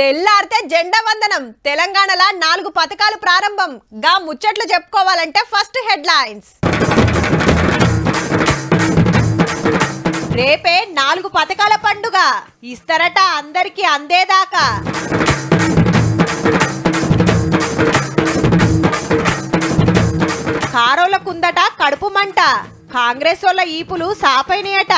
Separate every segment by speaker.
Speaker 1: తెల్లారితే జెండా వందనం తెలంగాణలో 4 పథకాలు ప్రారంభం గా ముచ్చట్లు చెప్పుకోవాలంటే ఫస్ట్ హెడ్లైన్స్ రేపే 4 పథకాల పండుగ ఇస్తారట అందరికీ అందేదాకా కారోలకుందట కడుపు మంట కాంగ్రెస్ వాళ్ళ ఈపులు సాపైనయట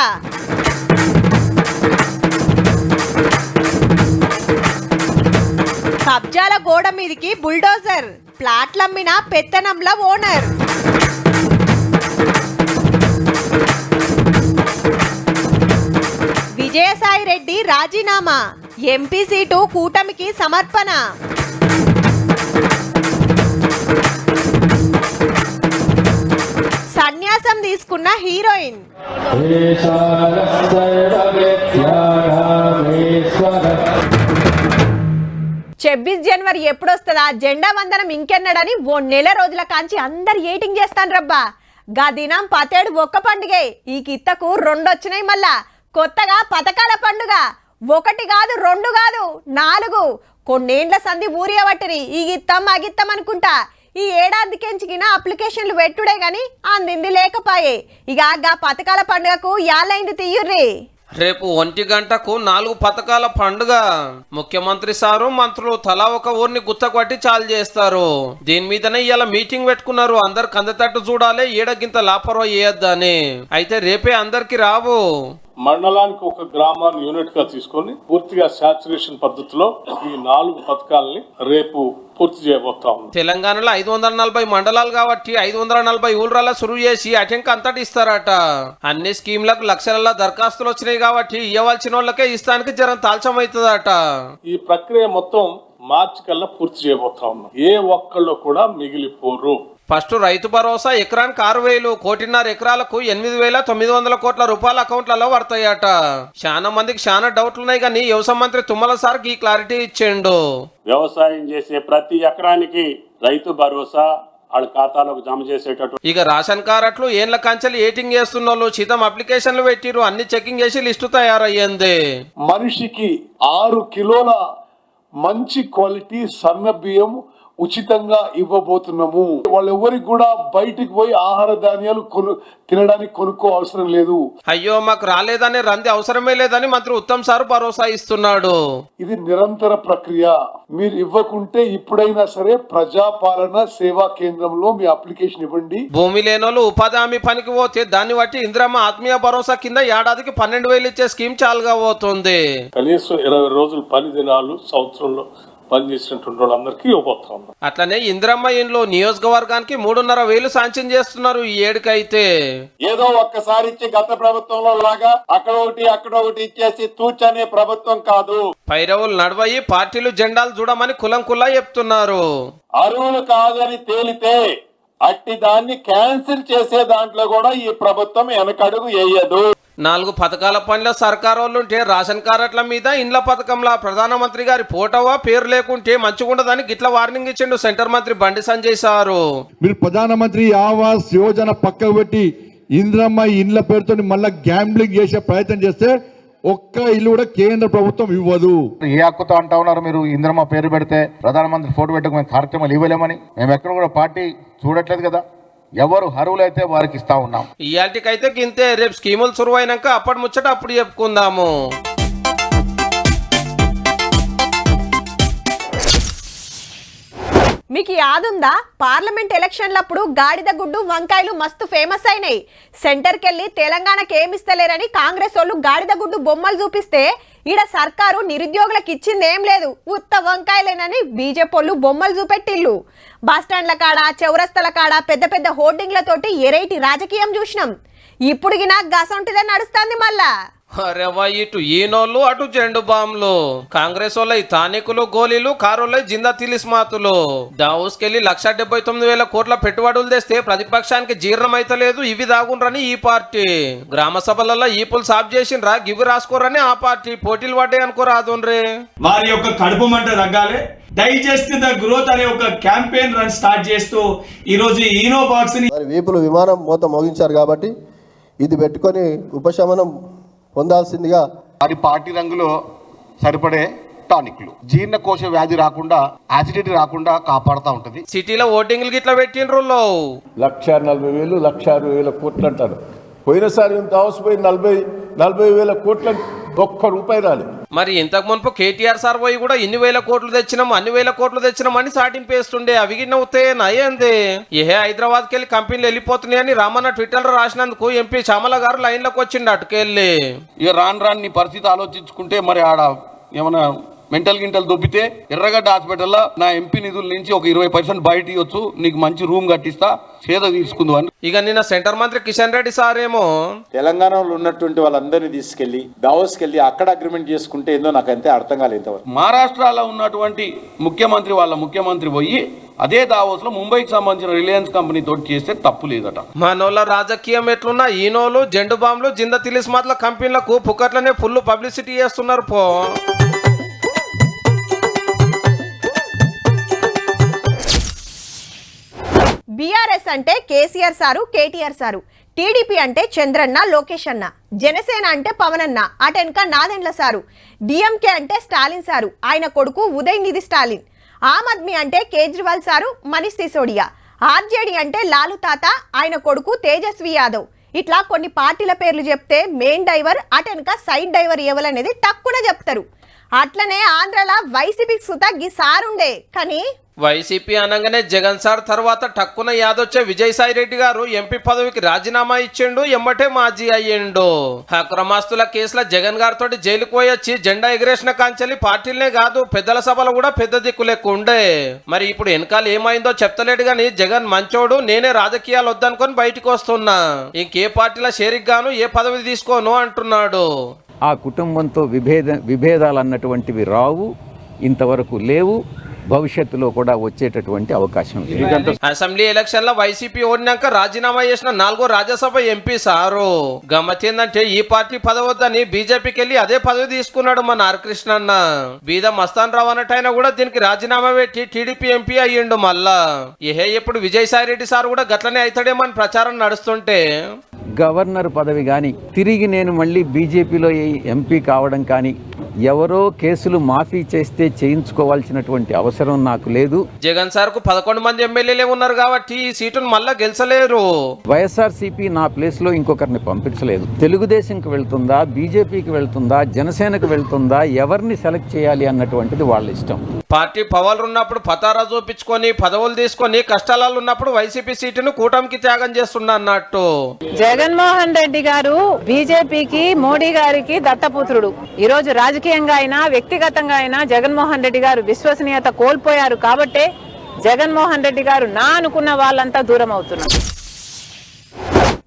Speaker 1: కబ్జాల గోడ మీదికి బుల్డోజర్ ప్లాట్లమ్మిన పెత్తనంల ఓనర్ విజయసాయి రెడ్డి రాజీనామా ఎంపీ సీటు కూటమికి సమర్పణ సన్యాసం తీసుకున్న హీరోయిన్ 26 జనవరి ఎప్పుడొస్తుందా జెండా వందనం ఇంకెన్నడని ఓ నెల రోజుల కాంచి అందరు ఏటింగ్ చేస్తాను రబ్బా గా దినం 17 ఒక్క పండుగే ఈ కిత్తకు 2 వచ్చినాయి మళ్ళా కొత్తగా పథకాల పండుగ 1 కాదు 2 కాదు 4 కొన్నేండ్ల సంధి ఊరియబట్టిరి ఈ గిత్తం అగిత్తం అనుకుంటా ఈ ఏడాదికెంచిగిన అప్లికేషన్లు పెట్టుడే గాని అందింది లేకపాయే ఇక గా పథకాల పండుగకు యాలైంది తీయుర్రి
Speaker 2: రేపు 1 గంటకు 4 పథకాల పండుగ ముఖ్యమంత్రి సారు మంత్రులు తలా ఒక ఊరిని గుత్తకొట్టి చాలు చేస్తారు దీని మీదనే ఇవాళ మీటింగ్ పెట్టుకున్నారు అందరికి అందతట్టు చూడాలి ఏడగింత లాపర్వా చేయొద్దని అయితే రేపే అందరికి రావు
Speaker 3: మండలానికి ఒక గ్రామాన్ని యూనిట్ గా తీసుకొని పూర్తిగా సాచురేషన్ పద్ధతిలో ఈ 4 పథకాలని రేపు పూర్తి చేయబోతాం.
Speaker 2: తెలంగాణలో 540 మండలాలు కాబట్టి 540 ఊళ్ళ సురువు చేసి అటెంక్ అంతటి ఇస్తారట అన్ని స్కీమ్లకు లక్షల దరఖాస్తులు వచ్చినాయి కాబట్టి ఇవ్వాల్సిన వాళ్ళకే ఇస్తానికి జరం తాల్చమవుతుందట. ఈ
Speaker 3: ప్రక్రియ మొత్తం మార్చి కల్లా పూర్తి చేయబోతా ఉన్నాం. ఏ ఒక్కళ్ళు కూడా మిగిలిపోరు.
Speaker 2: ఫస్ట్ రైతు భరోసా ఎకరానికి 6,000 1.5 ఎకరాలకు 8,900 కోట్ల రూపాయల అకౌంట్లలో పడతాయట. చాలా మందికి చాలా డౌట్లు ఉన్నాయి కానీ వ్యవసాయ మంత్రి తుమ్మల సార్కి ఈ క్లారిటీ ఇచ్చిండు.
Speaker 4: వ్యవసాయం చేసే ప్రతి ఎకరానికి రైతు భరోసా వాళ్ళ ఖాతాలకు జమ చేసేటట్టు.
Speaker 2: ఇక రేషన్ కార్డులు ఏళ్ల కంచెలు ఏటింగ్ చేస్తున్న వాళ్ళు చితం అప్లికేషన్లు పెట్టిరు అన్ని చెకింగ్ చేసి లిస్టు తయారయ్యింది.
Speaker 5: మనిషికి 6 కిలోల మంచి క్వాలిటీ సన్న బియ్యం ఉచితంగా ఇవ్వబోతున్నాము. వాళ్ళెవరికి కూడా బయటికి పోయి ఆహార ధాన్యాలు తినడానికి కొనుక్కో అవసరం లేదు.
Speaker 2: అయ్యో మాకు రాలేదని రంది అవసరమే లేదని మంత్రి ఉత్తమ్ సార్ భరోసా ఇస్తున్నాడు.
Speaker 5: ఇది నిరంతర ప్రక్రియ. మీరు ఇవ్వకుంటే ఇప్పుడైనా సరే ప్రజాపాలన సేవా కేంద్రంలో మీ అప్లికేషన్ ఇవ్వండి.
Speaker 2: భూమి లేనోళ్ళు ఉపాధి హామీ పనికి పోతే దాన్ని బట్టి ఇందిరమ్మ ఆత్మీయ భరోసా కింద ఏడాదికి 12,000 ఇచ్చే స్కీమ్ చాలుగా పోతుంది.
Speaker 3: కనీసం 20 రోజులు పని దినాలు సంవత్సరంలో పనిచేసినటువంటి వాళ్ళందరికీ ఇవ్వబోతాం.
Speaker 2: అట్లనే ఇందిరమ్మ ఇంట్లో నియోజకవర్గానికి 3,500 శాంక్షన్ చేస్తున్నారు ఈ ఏడుకైతే.
Speaker 4: ఏదో ఒక్కసారి ఇచ్చి గత ప్రభుత్వంలో లాగా అక్కడ ఒకటి ఇచ్చేసి తూచనే ప్రభుత్వం కాదు.
Speaker 2: పైరవులు నడవయి పార్టీలు జెండాలు చూడమని కులం కుల్లా చెప్తున్నారు.
Speaker 4: అరువులు కాదని తేలితే అట్టి దాన్ని క్యాన్సిల్ చేసే దాంట్లో కూడా ఈ ప్రభుత్వం వెనకడుగు వేయదు.
Speaker 2: 4 పథకాల పనిలో సర్కారోళ్ళుంటే రేషన్ కార్డుల మీద ఇండ్ల పథకంలా ప్రధానమంత్రి గారి ఫోటోవా పేరు లేకుంటే మంచిగుండదని గిట్ల వార్నింగ్ ఇచ్చిండు సెంటర్ మంత్రి బండి సంజయ్ సారు.
Speaker 6: మీరు ప్రధానమంత్రి ఆవాస్ యోజన పక్కకు పెట్టి ఇంద్రమ్మ ఇండ్ల పేరుతో మళ్ళా గ్యాంబ్లింగ్ చేసే ప్రయత్నం చేస్తే ఒక్క ఇల్లు కూడా కేంద్ర ప్రభుత్వం ఇవ్వదు.
Speaker 7: ఏ హక్కుతో అంటా ఉన్నారు మీరు ఇంద్రమ్మ పేరు పెడితే ప్రధానమంత్రి ఫోటో పెట్టుకు మేము కార్యక్రమాలు ఇవ్వలేమని? మేము ఎక్కడ కూడా పార్టీ చూడట్లేదు కదా. ఎవరు అర్హులైతే వారికి ఇస్తా ఉన్నాం.
Speaker 2: ఇయాల్టికైతే గింతే. రేపు స్కీములు సురువైనాక అప్పటి ముచ్చట అప్పుడు చెప్పుకుందాము.
Speaker 1: మీకు యాదుందా పార్లమెంట్ ఎలక్షన్లప్పుడు గాడిద గుడ్డు వంకాయలు మస్తు ఫేమస్ అయినాయి. సెంటర్కి వెళ్ళి తెలంగాణకి ఏమిస్తలేరని కాంగ్రెస్ వాళ్ళు గాడిద గుడ్డు బొమ్మలు చూపిస్తే ఈడ సర్కారు నిరుద్యోగులకు ఇచ్చింది ఏం లేదు ఉత్త వంకాయలేనని బీజేపీ వాళ్ళు బొమ్మలు చూపెట్టిల్లు. బస్టాండ్ల కాడ చౌరస్తల కాడ పెద్ద పెద్ద హోర్డింగ్లతోటి ఎరైటి రాజకీయం చూసినాం. ఇప్పుడు నాకు గసంటిదే నడుస్తుంది మళ్ళా.
Speaker 2: అరేవా ఇటు ఈనోళ్ళు అటు జెండు బాంబులు కాంగ్రెస్ వాళ్ళ తానికులు గోళీలు కారుల జిందా తిలిస్మాతులు దావుస్కెళ్లి 1,79,000 కోట్ల పెట్టుబడులు తెస్తే ప్రతిపక్షానికి జీర్ణమైతలేదు ఇవి దాగుండ్రని ఈ పార్టీ. గ్రామ సభలలో ఈపులు సాఫ్ చేసిండ్రా గివి రాసుకోరని ఆ పార్టీ పోటీలు పడ్డాయి అనుకోరాదుండ్రే.
Speaker 8: వారి యొక్క కడుపు మంట తగ్గాలి డైజెస్ట్ ద గ్రోత్ అనే ఒక క్యాంపెయిన్ రన్ స్టార్ట్ చేస్తూ ఈ రోజు ఈనో బాక్స్ ని
Speaker 9: వీపులు విమానం మొత్తం మోగించారు కాబట్టి ఇది పెట్టుకొని ఉపశమనం పొందాల్సిందిగా
Speaker 7: వారి పార్టీ రంగులో సరిపడే టానిక్లు జీర్ణకోశ వ్యాధి రాకుండా, యాసిడిటీ రాకుండా కాపాడుతూ ఉంటది.
Speaker 2: సిటీలో ఓటింగ్లు గిట్లా పెట్టిండ్రు.
Speaker 5: 1,40,000 1,60,000 కోట్లు అంటారు. పోయినసారి ఇంత హౌస్ పోయి 40,000 కోట్లు, ఒక్క రూపాయి రాలేదు.
Speaker 2: మరి ఇంతకు మునుపు కేటీఆర్ సార్ పోయి కూడా ఇన్ని వేల కోట్లు తెచ్చినాం, అన్ని వేల కోట్లు తెచ్చినాం అని సాటింపేస్తుండే. అవి గిన్నవుతే నయ్యంది. హైదరాబాద్కి వెళ్ళి కంపెనీలు వెళ్ళిపోతున్నాయని రామన్న ట్విట్టర్ లో రాసినందుకు ఎంపీ చామల గారు లైన్ లోకి వచ్చిండు అటుకెళ్ళి.
Speaker 4: ఇక రాను నీ పరిస్థితి ఆలోచించుకుంటే మరి ఆడ ఏమన్నా మెంటల్ గింటలు దొబ్బితే ఎర్రగడ్డ హాస్పిటల్లో నా ఎంపీ నిధుల నుంచి ఒక 20% బయట ఇవ్వచ్చు, నీకు మంచి రూమ్ కట్టిస్తా, చేద తీసుకుందు అని.
Speaker 2: ఇక నిన్న సెంటర్ మంత్రి కిషన్ రెడ్డి సార్ ఏమో
Speaker 10: తెలంగాణలో ఉన్నటువంటి వాళ్ళందరినీ తీసుకెళ్లి దావోస్కి వెళ్ళి అక్కడ అగ్రిమెంట్ చేసుకుంటే ఏందో నాకు అంతే అర్థం కాలేదు.
Speaker 4: మహారాష్ట్రలో ఉన్నటువంటి ముఖ్యమంత్రి పోయి అదే దావోస్ లో ముంబైకి సంబంధించిన రిలయన్స్ కంపెనీ తోటి చేస్తే తప్పు లేదట.
Speaker 2: మనోళ్ళ రాజకీయం ఎట్లున్నా ఈనోలు జెండు బాంబులు జింద తిలిస్మాత్ల కంపెనీలకు పుక్కట్లనే ఫుల్ పబ్లిసిటీ చేస్తున్నారు పో.
Speaker 1: బీఆర్ఎస్ అంటే KCR sir, KTR sir. TDP అంటే చంద్రన్న, లోకేష్ అన్న. జనసేన అంటే పవన్ అన్న, అటెనక నాదెండ్ల సారు. డిఎంకే అంటే స్టాలిన్ సారు, ఆయన కొడుకు ఉదయనిధి స్టాలిన్. ఆమ్ ఆద్మీ అంటే కేజ్రీవాల్ సారు, మనీష్ సిసోడియా. ఆర్జేడీ అంటే లాలు తాత, ఆయన కొడుకు తేజస్వి యాదవ్. ఇట్లా కొన్ని పార్టీల పేర్లు చెప్తే మెయిన్ డైవర్ అటెనక సైడ్ డైవర్ ఎవరనేది తక్కువ చెప్తారు. అట్లనే ఆంధ్రలో వైసీపీకి సుతా గీ సారుండే, కానీ
Speaker 2: వైసీపీ అనగానే జగన్ సార్ తర్వాత టక్కున యాదొచ్చే విజయసాయి రెడ్డి గారు ఎంపీ పదవికి రాజీనామా ఇచ్చిండు, ఎమ్మటే మాజీ అయ్యిండు. అక్రమాస్తుల కేసులో జగన్ గారితో జైలుకు పోయొచ్చి జెండా ఎగిరేసిన కాంచెల్లి పార్టీలనే కాదు పెద్దల సభలు కూడా పెద్ద దిక్కు లెక్క ఉండే. మరి ఇప్పుడు వెనకాల ఏమైందో చెప్తలేడు గాని జగన్ మంచోడు, నేనే రాజకీయాలు వద్దనుకొని బయటకు వస్తున్నా, ఇంకే పార్టీలో షేరిక్ గాను ఏ పదవి తీసుకోను అంటున్నాడు.
Speaker 11: ఆ కుటుంబంతో విభేదాలు అన్నటువంటివి రావు, ఇంతవరకు లేవు, భవిష్యత్తులో కూడా వచ్చేటటువంటి అవకాశం లేదు.
Speaker 2: అసెంబ్లీ ఎలక్షన్ లో వైసీపీ ఓడినాక రాజీనామా చేసిన 4వ రాజ్యసభ ఎంపీ సారు. గమ్మత్ ఏందంటే ఈ పార్టీ పదవద్దని బీజేపీకి వెళ్ళి అదే పదవి తీసుకున్నాడు మన ఆర్ కృష్ణ అన్న. బీద మస్తాన్ రావు అన్నట్టయినా కూడా దీనికి రాజీనామా పెట్టి టీడీపీ ఎంపీ అయ్యిండు. మళ్ళా ఇప్పుడు విజయసాయి రెడ్డి సార్ కూడా గట్లనే అవుతాడేమో అని ప్రచారం నడుస్తుంటే
Speaker 11: గవర్నర్ పదవి కానీ తిరిగి నేను మళ్ళీ బీజేపీలో ఎంపీ కావడం కానీ ఎవరో కేసులు మాఫీ చేస్తే చేయించుకోవాల్సినటువంటి అవసరం నాకు లేదు.
Speaker 2: జగన్ సార్ కు 11 మంది ఎమ్మెల్యేలే ఉన్నారు కాబట్టి ఈ సీటును మళ్ళా గెలిచలేరు.
Speaker 11: వైఎస్ఆర్సీపీ నా ప్లేస్ లో ఇంకొకరిని పంపించలేదు. తెలుగుదేశంకి వెళ్తుందా, బీజేపీకి వెళ్తుందా, జనసేనకు వెళ్తుందా, ఎవరిని సెలెక్ట్ చేయాలి అన్నటువంటిది వాళ్ళ ఇష్టం.
Speaker 2: పార్టీ పవర్ ఉన్నప్పుడు పతారా చూపించుకొని పదవులు తీసుకొని కష్టాలలో ఉన్నప్పుడు వైసీపీ సీటును కూటమికి త్యాగం చేస్తున్నా అన్నట్టు.
Speaker 12: జగన్మోహన్ రెడ్డి గారు బీజేపీకి, మోడీ గారికి దత్తపుత్రుడు. ఈ రోజు రాజకీయంగా అయినా వ్యక్తిగతంగా అయినా జగన్మోహన్ రెడ్డి గారు విశ్వసనీయత కోల్పోయారు కాబట్టే జగన్మోహన్ రెడ్డి గారు నా అనుకున్న వాళ్ళంతా దూరం అవుతున్నారు.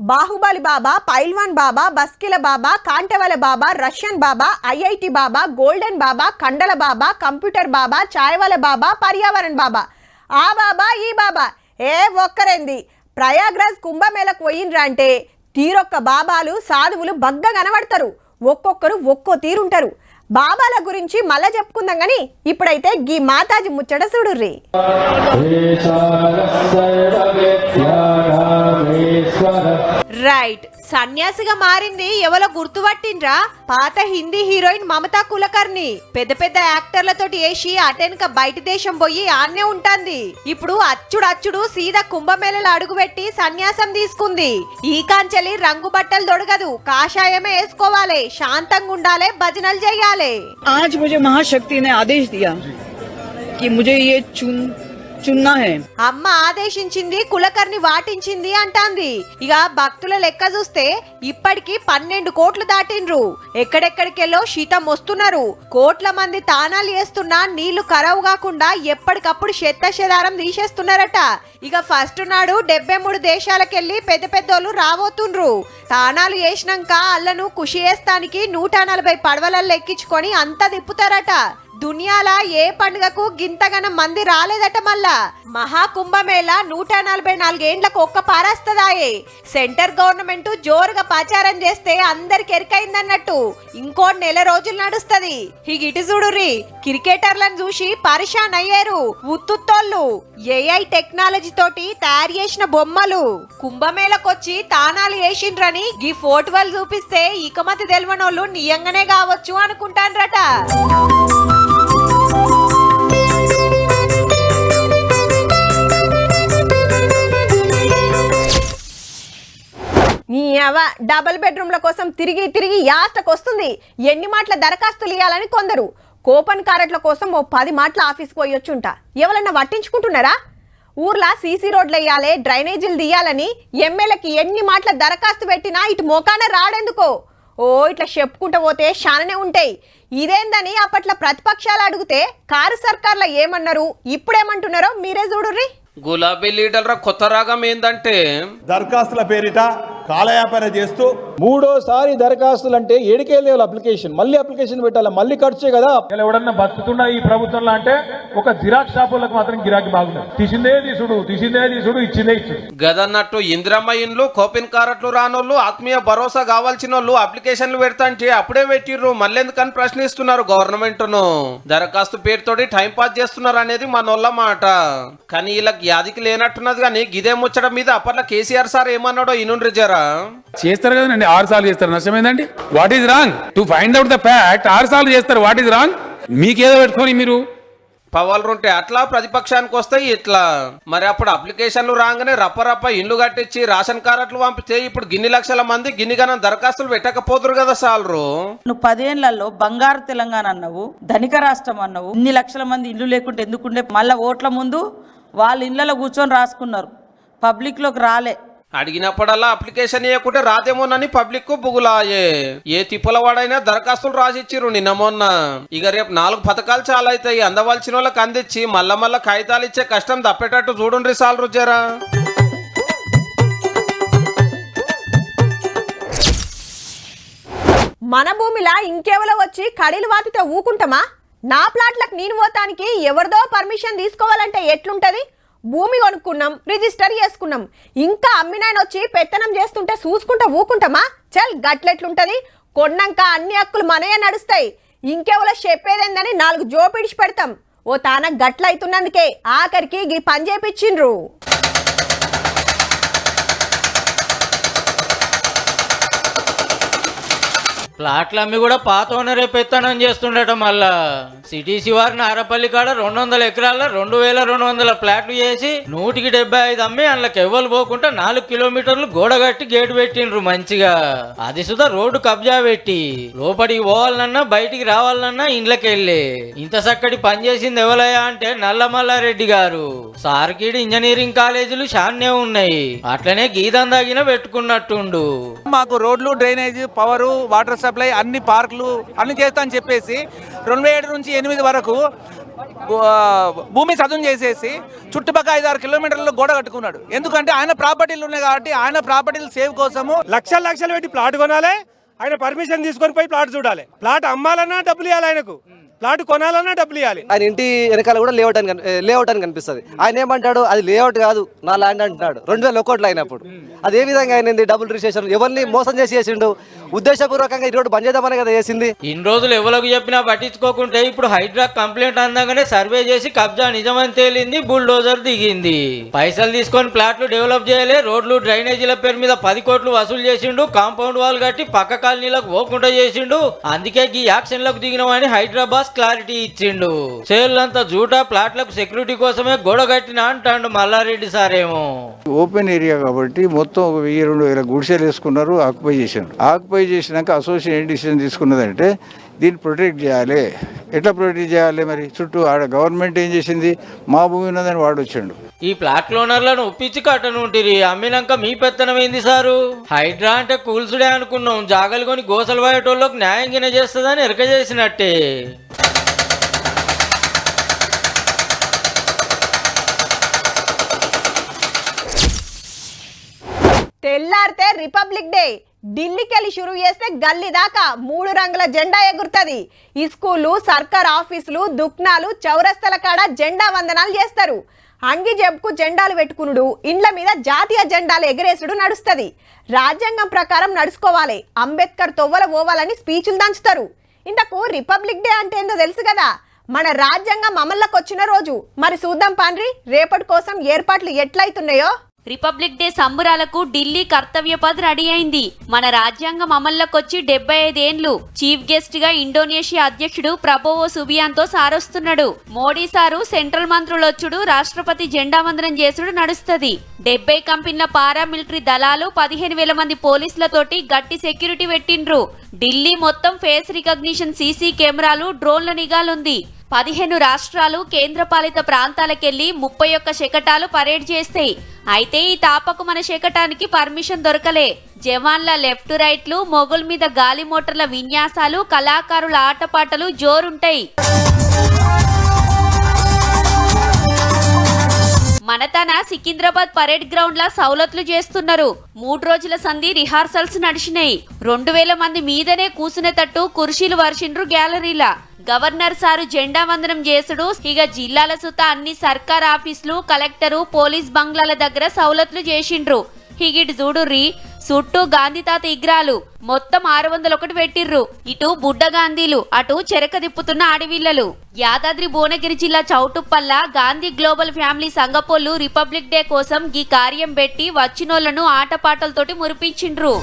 Speaker 1: బాహుబలి బాబా, పైల్వాన్ బాబా, బస్కిల బాబా, కాంటవల బాబా, రష్యన్ బాబా, ఐఐటి బాబా, గోల్డెన్ బాబా, కండల బాబా, కంప్యూటర్ బాబా, చాయవల బాబా, పర్యావరణ్ బాబా, ఆ బాబా ఈ బాబా ఒక్కరేంది. ప్రయాగ్రాజ్ కుంభమేళకు పోయిండ్రా అంటే తీరొక్క బాబాలు సాధువులు బగ్గ కనబడతారు. ఒక్కొక్కరు ఒక్కో తీరుంటారు. బాబాల గురించి మళ్ళా చెప్పుకుందాం గాని ఇప్పుడైతే గీ మాతాజీ ముచ్చట చూడుర్రి. రైట్, సన్యాసిగా మారింది ఎవరో గుర్తుపట్టిండ్రా? పాత హిందీ హీరోయిన్ మమతా కులకర్ణి. పెద్ద పెద్ద యాక్టర్లతోటి వేసి అటెనక బయట దేశం పోయి ఆన్నే ఉంటాంది. ఇప్పుడు అచ్చుడు సీదా కుంభమేళలో అడుగుపెట్టి సన్యాసం తీసుకుంది. ఈ కాంచెలి రంగు బట్టలు దొడగదు, కాషాయమే వేసుకోవాలి, శాంతంగా ఉండాలి, భజనలు చేయాలి.
Speaker 12: आज मुझे महाशक्ति ने आदेश दिया कि मुझे ये చున్నా హే.
Speaker 1: అమ్మ ఆదేశించింది, కులకర్ణి వాటించింది అంటాంది. ఇక భక్తుల లెక్క చూస్తే ఇప్పటికి 12 కోట్లు దాటిండ్రు. ఎక్కడెక్కడికెళ్ళో శీతం వస్తున్నారు. కోట్ల మంది తానాలు చేస్తున్నా నీళ్లు ఖరాబు కాకుండా ఎప్పటికప్పుడు చెత్తాచెదారం తీసేస్తున్నారట. ఇక ఫస్ట్ నాడు 73 దేశాలకెళ్ళి పెద్ద పెద్దోళ్ళు రాబోతుండ్రు. తానాలు చేసినాక అల్లను ఖుషి చేస్తానికి 140 పడవలల్లో ఎక్కించుకొని అంతా తిప్పుతారట. దునియాల ఏ పండుగకు గింతగన మంది రాలేదట. మళ్ళా మహాకుంభమేళ 144 ఏండ్లకు ఒక్క పారేస్తదాయే. సెంటర్ గవర్నమెంట్ జోరుగా ప్రచారం చేస్తే అందరికి ఎరికైందన్నట్టు ఇంకో నెల రోజులు నడుస్తది. ఇటు చూడుర్రి, క్రికెటర్లను చూసి పరిశాన్ అయ్యారు ఉత్తుత్తోళ్ళు. ఏఐ టెక్నాలజీ తోటి తయారు చేసిన బొమ్మలు కుంభమేళకొచ్చి తానాలు వేసిండ్రని ఈ ఫోటోలు చూపిస్తే ఇకమతి తెలవనోళ్ళు నియంగానే కావచ్చు అనుకుంటాన్రట. దీనవ డబుల్ బెడ్రూమ్ల కోసం తిరిగి తిరిగి యాస్టకొస్తుంది. ఎన్ని మాటల దరఖాస్తులు ఇవ్వాలని కొందరు, కూపన్ కారెట్ల కోసం ఓ 10 మాటల ఆఫీస్కి పోయొచ్చుంటా. ఎవరన్నా పట్టించుకుంటున్నారా? ఊర్లా సీసీ రోడ్లు వేయాలి, డ్రైనేజీలు తీయాలని ఎమ్మెల్యేకి ఎన్ని మాటల దరఖాస్తు పెట్టినా ఇటు మోకాన రాడెందుకో. ఓ ఇట్లా చెప్పుకుంటూ పోతే శాననే ఉంటాయి. ఇదేందని అప్పట్లో ప్రతిపక్షాలు అడిగితే కారు సర్కార్లో ఏమన్నారు, ఇప్పుడేమంటున్నారో మీరే చూడుర్రి.
Speaker 2: గులాబీ లీడర్ల కొత్త రాగం ఏందంటే
Speaker 13: దరఖాస్తుల పేరిట కాలయాపన చేస్తూ
Speaker 14: మూడోసారి దరఖాస్తులు అంటే ఏడికేళ్ళ అప్లికేషన్ మళ్ళీ అప్లికేషన్ పెట్టాలి, మళ్ళీ ఖర్చే కదా.
Speaker 13: ఎవడన్నా బతుకుతున్న ఈ ప్రభుత్వంలో అంటే ఒక జిరాక్స్ షాపులకు మాత్రం గిరాకీ బాగుంది. తీసిందే తీసుడు ఇచ్చిందే ఇచ్చుడు.
Speaker 2: గదన్నట్టు ఇందిరమ్మ ఇండ్లు, కోపిన్ కారట్లు రానోళ్ళు, ఆత్మీయ భరోసా కావాల్సిన వాళ్ళు అప్లికేషన్లు పెడతాంటే అప్పుడే పెట్టిర్రు, మళ్ళెందుకని ప్రశ్నిస్తున్నారు గవర్నమెంట్ ను. దరఖాస్తు పేరుతోటి టైం పాస్ చేస్తున్నారు అనేది మనోళ్ళ మాట. కానీ ఇలా యాదికి లేనట్టున్నది. కానీ గిదే ముచ్చడం మీద అప్పట్లో కేసీఆర్ సార్ ఏమన్నాడో ఇనుండ్రి జరా.
Speaker 13: చేస్తారు కదండి, 6 సార్లు చేస్తారు, నష్టమేందండి? What is wrong to find out the fact? 6 సార్లు చేస్తారు, వాట్ ఈస్ రాంగ్? మీకేదో పెట్టుకొని మీరు
Speaker 2: పవర్లు ఉంటే అట్లా, ప్రతిపక్షానికి వస్తాయి ఇట్లా. మరి అప్పుడు అప్లికేషన్లు రాగానే రప్ప ఇండ్లు కట్టించి రేషన్ కార్డులు పంపితే ఇప్పుడు గిన్ని లక్షల మంది గిన్నిగానం దరఖాస్తులు పెట్టకపోదురు కదా సాలరు.
Speaker 12: నువ్వు 10 ఏళ్లలో బంగారు తెలంగాణ అన్నావు, ధనిక రాష్ట్రం అన్నావు. ఇన్ని లక్షల మంది ఇల్లు లేకుంటే ఎందుకుండే? మళ్ళీ ఓట్ల ముందు వాళ్ళ ఇళ్లలో కూర్చొని రాసుకున్నారు, పబ్లిక్లోకి రాలే.
Speaker 2: అడిగినప్పుడల్లా అప్లికేషన్ ఇవ్వకుంటే రాదేమోనని పబ్లిక్ బుగులాయే. ఏ తిప్పల వాడైనా దరఖాస్తులు రాసిచ్చిర్రు నిన్న మొన్న. ఇక రేపు 4 పథకాలు చాలా అవుతాయి. అందవలసిన వాళ్ళకి అందించి మళ్ళా కాగితాలు ఇచ్చే కష్టం తప్పేటట్టు చూడుండ్రి సాలరు జరా.
Speaker 1: మన భూమిలా ఇంకెవరో వచ్చి కడీలు వాతితే ఊకుంటామా? నా ప్లాట్లకు నేను పోతానికి ఎవరిదో పర్మిషన్ తీసుకోవాలంటే ఎట్లుంటది? భూమి కొనుక్కున్నాం, రిజిస్టర్ చేసుకున్నాం, ఇంకా అమ్మినాయన వచ్చి పెత్తనం చేస్తుంటే చూసుకుంటా ఊకుంటామా? చల్ గట్లెట్లుంటది? కొన్నాక అన్ని హక్కులు మనయే నడుస్తాయి. ఇంకెవరో చెప్పేదేందని 4 జోపిడిచి పెడతాం. ఓ తాన గట్లయితున్నందుకే ఆఖరికి గీ పని చేపించిండ్రు.
Speaker 15: ప్లాట్లు అమ్మి కూడా పాత ఓనరే పెత్తనం చేస్తుండట. మళ్ళా సిటీ శివారు నారపల్లి కాడ 200 ఎకరాల్లో 2200 ప్లాట్లు చేసి 175 అమ్మి అందులోకి ఎవ్వరు పోకుండా 4 కిలోమీటర్లు గోడ కట్టి గేటు పెట్టిండ్రు మంచిగా. అది సుధా రోడ్డు కబ్జా పెట్టి లోపలికి పోవాలన్నా బయటికి రావాలన్నా ఇండ్లకి వెళ్ళి ఇంత చక్కటి పని చేసింది ఎవరయ్యా అంటే నల్లమల్లారెడ్డి గారు. సార్కిడ్ ఇంజనీరింగ్ కాలేజీలు చాన్నే ఉన్నాయి, అట్లనే గీతం దాగిన పెట్టుకున్నట్టుండు.
Speaker 14: మాకు రోడ్లు, డ్రైనేజ్, పవర్, వాటర్ సప్లై, అన్ని పార్కులు అన్ని చేస్తా అని చెప్పేసి 2007 నుంచి 2008 వరకు భూమి సదును చేసేసి చుట్టుపక్కల 5-6 కిలోమీటర్ల గోడ కట్టుకున్నాడు. ఎందుకంటే ఆయన ప్రాపర్టీలు ఉన్నాయి కాబట్టి ఆయన ప్రాపర్టీలు సేవ్ కోసము లక్షలు పెట్టి ప్లాట్ కొనాలి, ఆయన పర్మిషన్ తీసుకొని పోయి ప్లాట్ చూడాలి. ప్లాట్ అమ్మాలన్నా డబ్బులు ఇవ్వాలి, ఆయనకు ప్లాట్ కొనాలన్నా డబ్బులు ఇవ్వాలి.
Speaker 9: ఆయన ఇంటి వెనకాల కూడా లేఅవుట్ అని కనిపిస్తుంది. ఆయన ఏమంటాడు, అది లేఅవుట్ కాదు నా ల్యాండ్ అంటున్నాడు. 2001లో అయినప్పుడు అది ఏ విధంగా అయినది? డబుల్ రిజిస్ట్రేషన్ ఎవరిని మోసం చేసిండు? ఉద్దేశపూర్వకంగా ఈ రోడ్డు బంద్ చేద్దామనే కదా చేసింది.
Speaker 15: ఇన్ని రోజులు ఎవరికి చెప్పినా పట్టించుకోకుంటే ఇప్పుడు హైడ్రా కంప్లైంట్ అందంగానే సర్వే చేసి కబ్జా నిజమని తేలింది, బుల్డోజర్ దిగింది. పైసలు తీసుకొని ప్లాట్లు డెవలప్ చేయలే, రోడ్లు డ్రైనేజీల పేరు మీద 10 కోట్లు వసూలు చేసిండు, కాంపౌండ్ వాల్ కట్టి పక్క కాలనీలకు పోకుండా చేసిండు. అందుకే ఈ యాక్షన్లకు దిగినవని హైదరాబాద్ క్లారిటీ ఇచ్చిండు. చేర్లంతా జూటా, ప్లాట్లకు సెక్యూరిటీ కోసమే గోడ కట్టిన అంటాడు మల్లారెడ్డి సారేమో.
Speaker 11: ఓపెన్ ఏరియా కాబట్టి మొత్తం 1000-2000 గుడిసెలు వేసుకున్నారు, ఆక్యుపై చేశారు. ఆక్యుపై చేసినాక అసోసియేషన్ డిసిషన్ తీసుకున్నదంటే దీన్ని ప్రొటెక్ట్ చేయాలి. ఎట్లా ప్రొటెక్ట్ చేయాలి? మరి చుట్టూ ఆడ గవర్నమెంట్ ఏం చేసింది, మా భూమి ఉన్నదని వాడు వచ్చాడు.
Speaker 15: ఈ ప్లాట్ ఓనర్లను ఒప్పించి కట్టనుంటిరి, అమ్మినాక మీ పెత్తనం ఏంది సారు? హైడ్రా అంటే కూల్సుడే అనుకున్నాం, జాగలు కొని గోసలు పోయేటోళ్ళకి న్యాయంగానే చేస్తుందని ఎరక చేసినట్టే.
Speaker 1: తెల్లారితే రిపబ్లిక్ డే, ఢిల్లీకెళ్ళి షురూ చేస్తే గల్లీ దాకా 3 రంగుల జెండా ఎగురుతుంది. ఈ స్కూలు, సర్కార్ ఆఫీసులు, దుక్నాలు, చౌరస్తల కాడ జెండా వందనాలు చేస్తారు. అంగి జబ్బుకు జెండాలు పెట్టుకునుడు, ఇండ్ల మీద జాతీయ జెండాలు ఎగరేసుడు నడుస్తుంది. రాజ్యాంగం ప్రకారం నడుచుకోవాలి, అంబేద్కర్ తొవ్వల పోవాలని స్పీచ్లు దంచుతారు. ఇంతకు రిపబ్లిక్ డే అంటే ఏందో తెలుసు కదా? మన రాజ్యాంగం అమల్లోకి వచ్చిన రోజు. మరి చూద్దాం పాండ్రి రేపటి కోసం ఏర్పాట్లు ఎట్లయితున్నాయో.
Speaker 16: రిపబ్లిక్ డే సంబురాలకు ఢిల్లీ కర్తవ్య పథ్ రెడీ అయింది. మన రాజ్యాంగం అమల్లోకొచ్చి 75 ఏండ్లు. చీఫ్ గెస్ట్ గా ఇండోనేషియా అధ్యక్షుడు ప్రబోవో సుబియాంతో సారొస్తున్నాడు. మోడీ సారు సెంట్రల్ మంత్రులొచ్చుడు, రాష్ట్రపతి జెండా వందనం చేసుడు నడుస్తది. 70 కంపెనీల పారామిలిటరీ దళాలు 15,000 మంది పోలీసులతోటి గట్టి సెక్యూరిటీ పెట్టిండ్రు. ఢిల్లీ మొత్తం ఫేస్ రికగ్నిషన్ సీసీ కెమెరాలు, డ్రోన్ల నిఘాలుంది. 15 రాష్ట్రాలు కేంద్రపాలిత ప్రాంతాలకెళ్లి 31 శకటాలు పరేడ్ చేస్తాయి. అయితే ఈ తాపకు మన శకటానికి పర్మిషన్ దొరకలే. జవాన్ల లెఫ్ట్ రైట్లు, మొగుల్ మీద గాలి మోటార్ల విన్యాసాలు, కళాకారుల ఆటపాటలు జోరుంటాయి. మనతన సికింద్రాబాద్ పరేడ్ గ్రౌండ్ లా సౌలతులు చేస్తున్నారు. 3 రోజుల సంధి రిహార్సల్స్ నడిచినాయి. 2,000 మంది మీదనే కూసునేటట్టు కుర్చీలు వర్షిండ్రు గ్యాలరీలా. గవర్నర్ సారు జెండా వందనం చేసుడు. ఇక జిల్లాల సుత అన్ని సర్కార్ ఆఫీసులు, కలెక్టరు, పోలీస్ బంగ్లాల దగ్గర సౌలతులు చేసిండ్రు. హిగిట్ చూడుర్రి, చుట్టూ గాంధీ తాత విగ్రహాలు మొత్తం 601 పెట్టిర్రు. ఇటు బుడ్డ గాంధీలు, అటు చెరక దిప్పుతున్న ఆడవిల్లలు. యాదాద్రి భువనగిరి జిల్లా చౌటుప్పల్ల గాంధీ గ్లోబల్ ఫ్యామిలీ సంఘపోళ్ళు రిపబ్లిక్ డే కోసం ఈ కార్యం పెట్టి వచ్చినోళ్లను ఆటపాటలతోటి మురిపించిండ్రు.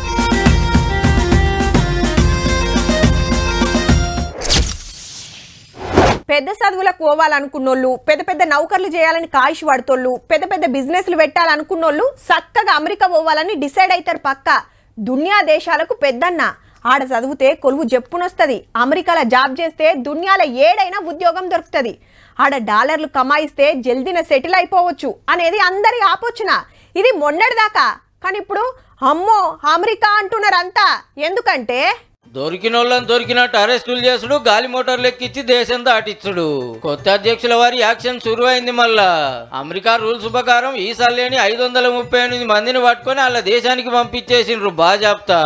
Speaker 1: పెద్ద చదువులకు పోవాలనుకున్నోళ్ళు, పెద్ద పెద్ద నౌకర్లు చేయాలని కాయిష్ పడుతోళ్ళు, పెద్ద పెద్ద బిజినెస్లు పెట్టాలనుకున్నోళ్ళు చక్కగా అమెరికా పోవాలని డిసైడ్ అవుతారు. పక్క దునియా దేశాలకు పెద్దన్న. ఆడ చదివితే కొలువు జప్పునొస్తుంది. అమెరికాలో జాబ్ చేస్తే దునియాలో ఏడైనా ఉద్యోగం దొరుకుతుంది. ఆడ డాలర్లు కమాయిస్తే జల్దీన సెటిల్ అయిపోవచ్చు అనేది అందరి ఆపోచన. ఇది మొన్నటిదాకా. కానీ ఇప్పుడు అమ్మో అమెరికా అంటున్నారంతా. ఎందుకంటే
Speaker 15: దొరికినోళ్ళని దొరికినట్టు అరెస్టులు చేసుడు, గాలి మోటార్లు ఎక్కించి దేశం దాటిచ్చుడు. కొత్త అధ్యక్షుల వారి యాక్షన్ శురువైంది. మళ్ళా అమెరికా రూల్స్ ప్రకారం ఈసారి 538 మందిని పట్టుకొని వాళ్ళ దేశానికి పంపించేసిండ్రు బాజాప్తా.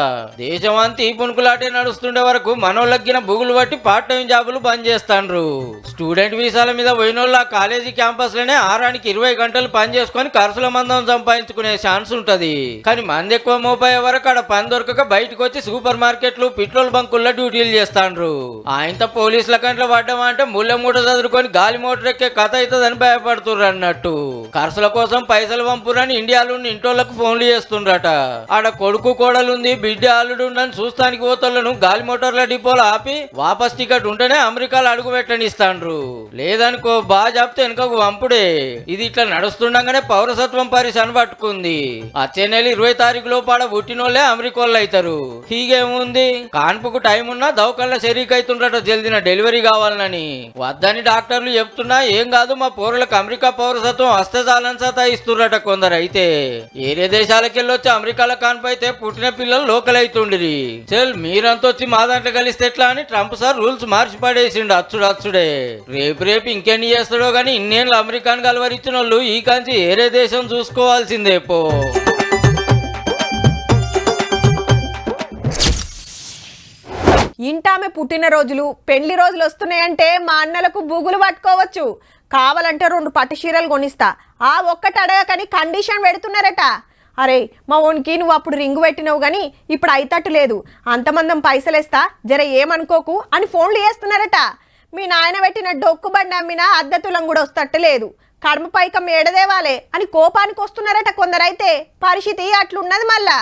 Speaker 15: దేశం అంతా ఈ పుణుకులాటే నడుస్తుండే వరకు మనోళ్ళగిన బుగులు పట్టి పార్ట్ టైం జాబులు బంద్ చేస్తాండ్రు. స్టూడెంట్ వీసాల మీద పోయినోళ్ళు ఆ కాలేజీ క్యాంపస్ లోనే ఆరానికి 20 గంటలు పని చేసుకొని ఖర్చుల మందం సంపాదించుకునే ఛాన్స్ ఉంటది. కానీ మంది ఎక్కువ మోపోయే వరకు ఆడ పని దొరకక బయటకు వచ్చి సూపర్ మార్కెట్లు, పెట్రోల్ బంకుల్లో డ్యూటీలు చేస్తాండ్రు. ఆయనతో పోలీసుల కంట్లో పడ్డామంటే ముళ్ళ మూట చదువుకొని గాలి మోటార్ ఎక్కే కథ అవుతుందని భయపడుతుర్రు అన్నట్టు. ఖర్చుల కోసం పైసలు పంపురని ఇండియాలో ఇంటోళ్లకు ఫోన్లు చేస్తుండ్రట. ఆడ కొడుకు కోడలుంది, బిడ్డ అల్లుడు ఉండని చూస్తానికి పోతోళ్లను గాలి మోటార్ల డిపోలో ఆపి వాపస్ టికెట్ ఉంటేనే అమెరికాలో అడుగు పెట్టనిస్తాండ్రు. లేదనుకో బాగా చెప్తే వెనుకకు పంపుడే. ఇది ఇట్లా నడుస్తుండగానే పౌరసత్వం పరిసని పట్టుకుంది. వచ్చే నెల 20 తారీఖు లోపాడ పుట్టినోళ్లే అమెరికోళ్ళు అవుతారు. హీగేముంది, కాన్పుకు టైం ఉన్నా దవకల్లా షరీక్ అవుతుండ్రట జల్దిన డెలివరీ కావాలని. వద్దని డాక్టర్లు చెప్తున్నా ఏం కాదు మా పౌరులకు అమెరికా పౌరసత్వం వస్తే చాలని సతాయిస్తుర్రట కొందరు. అయితే ఏరే దేశాలకెళ్ళొచ్చి అమెరికాలో కాన్పైతే పుట్టిన పిల్లలు లోకల్ అవుతుండ్రి. చెల్ మీరంతా వచ్చి మా దాంట్లో కలిస్తే ఎట్లా అని ట్రంప్ సార్ రూల్స్ మార్చి పడేసిండు అచ్చుడే. రేపు ఇంకెన్ని చేస్తాడో గానీ ఇన్నేళ్ళు అమెరికాను కలవరిచ్చిన వాళ్ళు ఈ కాంచి ఏరే దేశం చూసుకోవాల్సిందే పో.
Speaker 1: ఇంటామె పుట్టినరోజులు, పెళ్లి రోజులు వస్తున్నాయంటే మా అన్నలకు బుగులు పట్టుకోవచ్చు. కావాలంటే 2 పట్టు చీరలు కొనిస్తా. ఆ ఒక్కటి అడగకని కండిషన్ పెడుతున్నారట. అరే మా ఓనికి నువ్వు అప్పుడు రింగు పెట్టినావు కానీ ఇప్పుడు అయితట్టు లేదు, అంతమందం పైసలేస్తా, జర ఏమనుకోకు అని ఫోన్లు చేస్తున్నారట. మీ నాయన పెట్టిన డొక్కు బండి అమ్మిన అద్దతులం కూడా వస్తట్లేదు. కర్మ పైకం ఏడదేవాలే అని కోపానికి వస్తున్నారట కొందరైతే. పరిస్థితి అట్లున్నది. మళ్ళా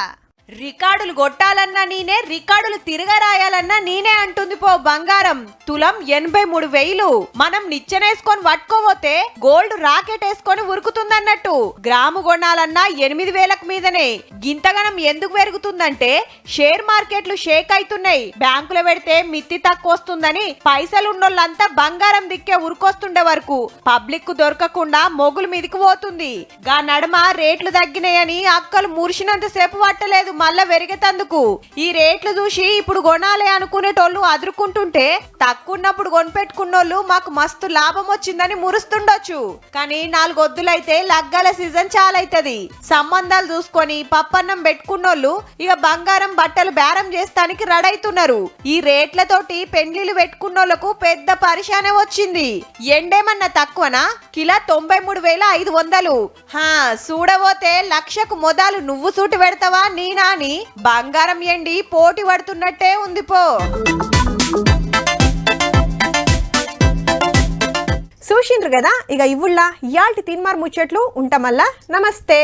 Speaker 1: రికార్డులు కొట్టాలన్నా నేనే, రికార్డులు తిరగరాయాలన్నా నేనే అంటుంది పో బంగారం. తులం 83,000. మనం నిచ్చెనేసుకొని పట్టుకోపోతే గోల్డ్ రాకెట్ వేసుకొని ఉరుకుతుందన్నట్టు. గ్రాము కొనాలన్నా 8,000కు మీదనే. గింతగనం ఎందుకు పెరుగుతుందంటే షేర్ మార్కెట్లు షేక్ అవుతున్నాయి. బ్యాంకులో పెడితే మిత్తి తక్కువ వస్తుందని పైసలున్నోళ్ళంతా బంగారం దిక్కే ఉరుకొస్తుండే వరకు పబ్లిక్ కు దొరకకుండా మొగులు మీదికి పోతుంది. గా నడమ రేట్లు తగ్గినాయని అక్కలు మురిసినంత సేపు పట్టలేదు మళ్ళా వెరిగేతందుకు. ఈ రేట్లు చూసి ఇప్పుడు కొనాలి అనుకునేటోళ్ళు అదురుకుంటుంటే తక్కువన్నప్పుడు కొనిపెట్టుకున్నోళ్ళు మాకు మస్తు లాభం వచ్చిందని మురుస్తుండొచ్చు. కానీ 4 వద్దులైతే లగ్గాల సీజన్ చాలైతది. సంబంధాలు చూసుకొని పప్పన్నం పెట్టుకున్నోళ్ళు ఇక బంగారం బట్టలు బేరం చేస్తానికి రెడైతున్నారు. ఈ రేట్లతోటి పెండ్లిలు పెట్టుకున్నోళ్లకు పెద్ద పరిశానే వచ్చింది. ఎండేమన్నా తక్కువనా? కిలో 93,500. చూడబోతే 1,00,000కు మొదలు నువ్వు సూటి పెడతావా నీనా అని బంగారం ఎండి పోటీ పడుతున్నట్టే ఉంది పో. చూసిండ్రు కదా ఇక ఇవ్వుల్లా ఇయాల్టి తీన్మార్ ముచ్చట్లు ఉంటామల్లా నమస్తే.